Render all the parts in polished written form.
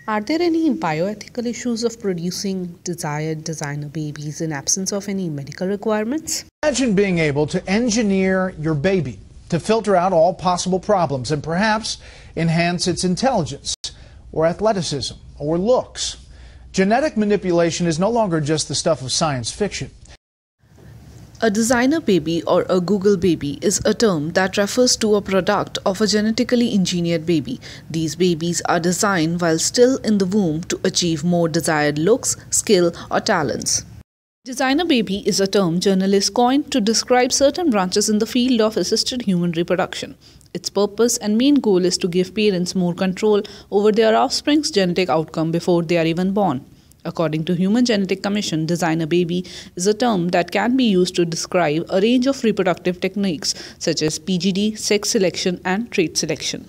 Are there any bioethical issues of producing desired designer babies in absence of any medical requirements? Imagine being able to engineer your baby to filter out all possible problems and perhaps enhance its intelligence or athleticism or looks. Genetic manipulation is no longer just the stuff of science fiction. A designer baby or a Google baby is a term that refers to a product of a genetically engineered baby. These babies are designed while still in the womb to achieve more desired looks, skill, or talents. Designer baby is a term journalists coined to describe certain branches in the field of assisted human reproduction. Its purpose and main goal is to give parents more control over their offspring's genetic outcome before they are even born. According to Human Genetic Commission, designer baby is a term that can be used to describe a range of reproductive techniques such as PGD, sex selection, and trait selection.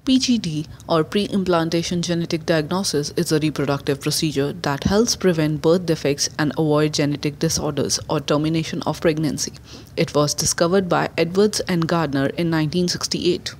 PGD, or pre-implantation genetic diagnosis, is a reproductive procedure that helps prevent birth defects and avoid genetic disorders or termination of pregnancy. It was discovered by Edwards and Gardner in 1968.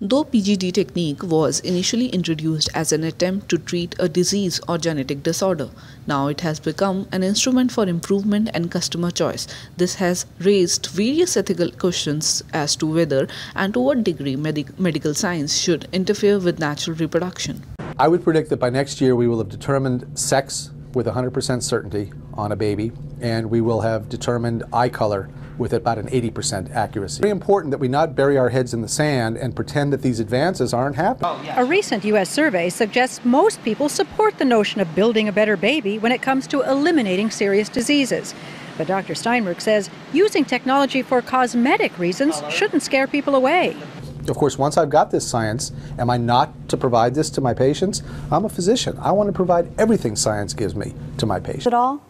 Though PGD technique was initially introduced as an attempt to treat a disease or genetic disorder, now it has become an instrument for improvement and customer choice. This has raised various ethical questions as to whether and to what degree medical science should interfere with natural reproduction. I would predict that by next year we will have determined sex with 100% certainty on a baby, and we will have determined eye color with about an 80% accuracy. It's very important that we not bury our heads in the sand and pretend that these advances aren't happening. A recent U.S. survey suggests most people support the notion of building a better baby when it comes to eliminating serious diseases. But Dr. Steinberg says using technology for cosmetic reasons shouldn't scare people away. Of course, once I've got this science, am I not to provide this to my patients? I'm a physician. I want to provide everything science gives me to my patients. At all?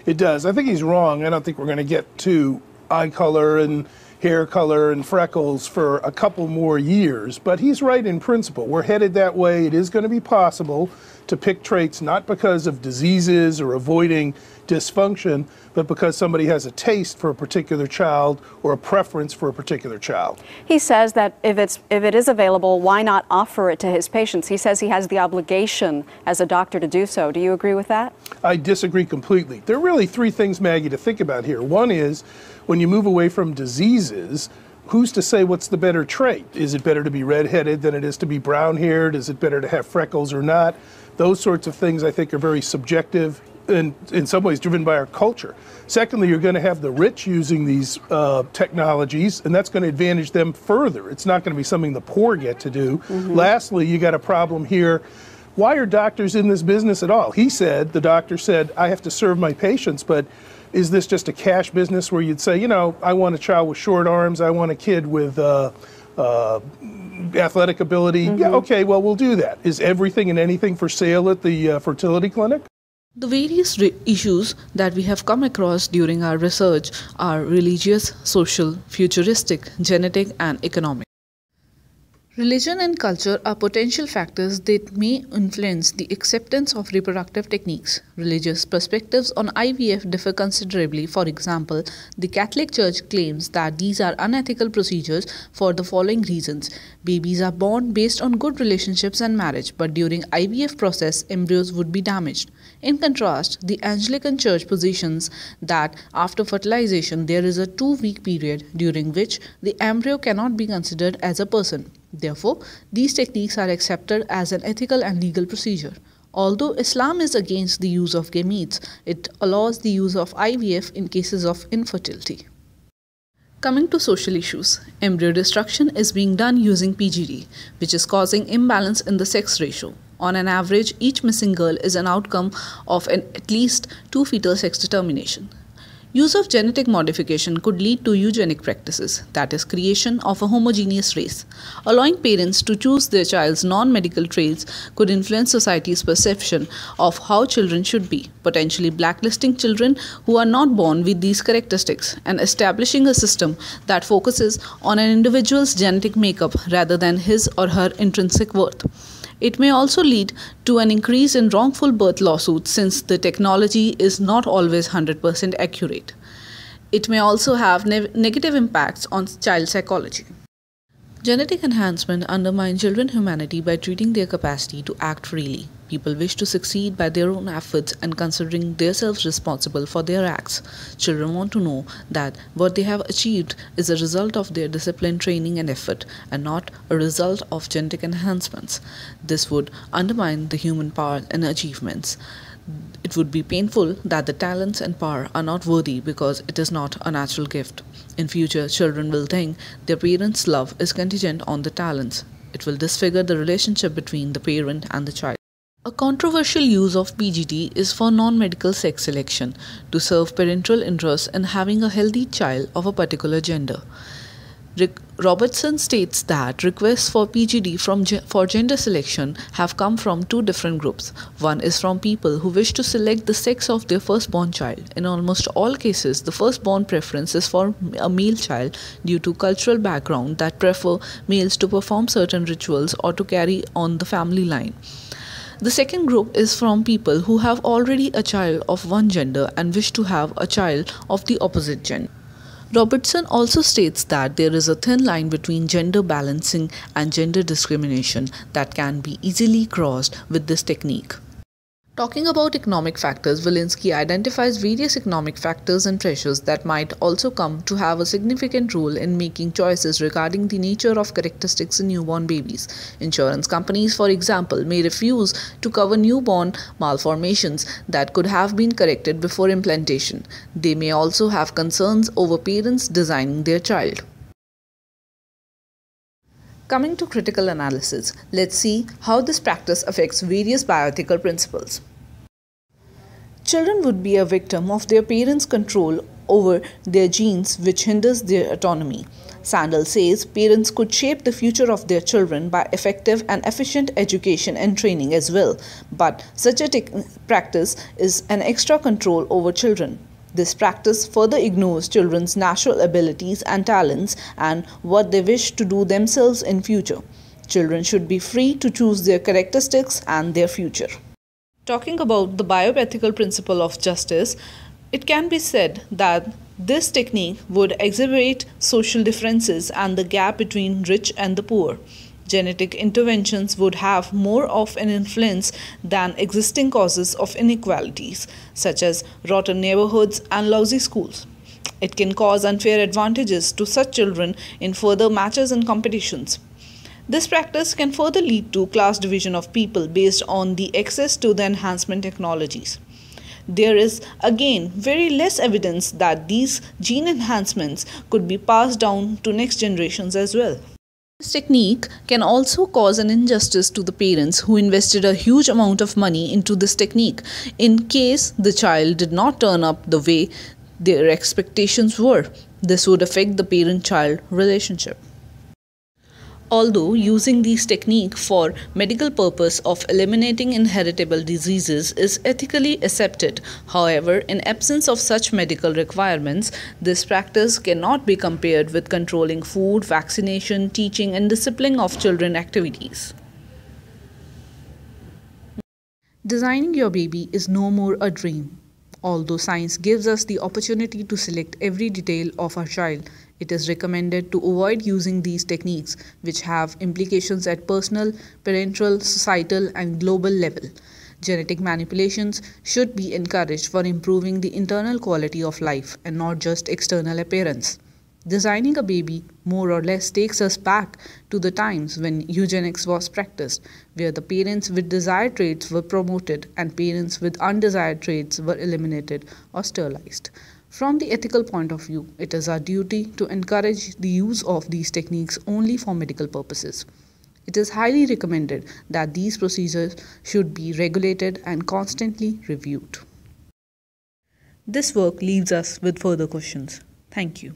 It does. I think he's wrong. I don't think we're going to get to eye color and hair color and freckles for a couple more years, but he's right in principle. We're headed that way. It is going to be possible to pick traits not because of diseases or avoiding dysfunction, but because somebody has a taste for a particular child or a preference for a particular child. He says that if it is available, why not offer it to his patients? He says he has the obligation as a doctor to do so. Do you agree with that? I disagree completely. There are really three things, Maggie, to think about here. One is when you move away from diseases, who's to say what's the better trait? Is it better to be redheaded than it is to be brown-haired? Is it better to have freckles or not? Those sorts of things I think are very subjective and in some ways driven by our culture. Secondly, you're going to have the rich using these technologies, and that's going to advantage them further. It's not going to be something the poor get to do. Lastly, you got a problem here. Why are doctors in this business at all? The doctor said, I have to serve my patients, but is this just a cash business where you'd say, you know, I want a child with short arms, I want a kid with athletic ability? Yeah, okay, well, we'll do that. Is everything and anything for sale at the fertility clinic? The various issues that we have come across during our research are religious, social, futuristic, genetic, and economic. Religion and culture are potential factors that may influence the acceptance of reproductive techniques. Religious perspectives on IVF differ considerably. For example, the Catholic Church claims that these are unethical procedures for the following reasons. Babies are born based on good relationships and marriage, but during IVF process, embryos would be damaged. In contrast, the Anglican Church positions that after fertilization, there is a 2-week period during which the embryo cannot be considered as a person. Therefore, these techniques are accepted as an ethical and legal procedure. Although Islam is against the use of gametes, it allows the use of IVF in cases of infertility. Coming to social issues, embryo destruction is being done using PGD, which is causing imbalance in the sex ratio. On an average, each missing girl is an outcome of at least 2 fetal sex determination. Use of genetic modification could lead to eugenic practices, that is, creation of a homogeneous race. Allowing parents to choose their child's non-medical traits could influence society's perception of how children should be, potentially blacklisting children who are not born with these characteristics and establishing a system that focuses on an individual's genetic makeup rather than his or her intrinsic worth. It may also lead to an increase in wrongful birth lawsuits since the technology is not always 100% accurate. It may also have negative impacts on child psychology. Genetic enhancement undermines children's humanity by treating their capacity to act freely. People wish to succeed by their own efforts and considering themselves responsible for their acts. Children want to know that what they have achieved is a result of their discipline, training, and effort, and not a result of genetic enhancements. This would undermine the human power and achievements. It would be painful that the talents and power are not worthy because it is not a natural gift. In future, children will think their parents' love is contingent on the talents. It will disfigure the relationship between the parent and the child. A controversial use of PGD is for non-medical sex selection to serve parental interests in having a healthy child of a particular gender. Robertson states that requests for PGD for gender selection have come from 2 different groups. One is from people who wish to select the sex of their firstborn child. In almost all cases, the firstborn preference is for a male child due to cultural background that prefer males to perform certain rituals or to carry on the family line. The second group is from people who have already a child of one gender and wish to have a child of the opposite gender. Robertson also states that there is a thin line between gender balancing and gender discrimination that can be easily crossed with this technique. Talking about economic factors, Walensky identifies various economic factors and pressures that might also come to have a significant role in making choices regarding the nature of characteristics in newborn babies. Insurance companies, for example, may refuse to cover newborn malformations that could have been corrected before implantation. They may also have concerns over parents designing their child. Coming to critical analysis, let's see how this practice affects various bioethical principles. Children would be a victim of their parents' control over their genes, which hinders their autonomy. Sandel says parents could shape the future of their children by effective and efficient education and training as well, but such a practice is an extra control over children. This practice further ignores children's natural abilities and talents and what they wish to do themselves in future. Children should be free to choose their characteristics and their future. Talking about the bioethical principle of justice, it can be said that this technique would exacerbate social differences and the gap between rich and the poor. Genetic interventions would have more of an influence than existing causes of inequalities, such as rotten neighborhoods and lousy schools. It can cause unfair advantages to such children in further matches and competitions. This practice can further lead to class division of people based on the access to the enhancement technologies. There is, again, very less evidence that these gene enhancements could be passed down to next generations as well. This technique can also cause an injustice to the parents who invested a huge amount of money into this technique in case the child did not turn up the way their expectations were. This would affect the parent-child relationship. Although using these techniques for medical purpose of eliminating inheritable diseases is ethically accepted, however, in absence of such medical requirements, this practice cannot be compared with controlling food, vaccination, teaching, and disciplining of children activities. Designing your baby is no more a dream. Although science gives us the opportunity to select every detail of our child, it is recommended to avoid using these techniques, which have implications at personal, parental, societal, and global level. Genetic manipulations should be encouraged for improving the internal quality of life and not just external appearance. Designing a baby more or less takes us back to the times when eugenics was practiced, where the parents with desired traits were promoted and parents with undesired traits were eliminated or sterilized. From the ethical point of view, it is our duty to encourage the use of these techniques only for medical purposes. It is highly recommended that these procedures should be regulated and constantly reviewed. This work leaves us with further questions. Thank you.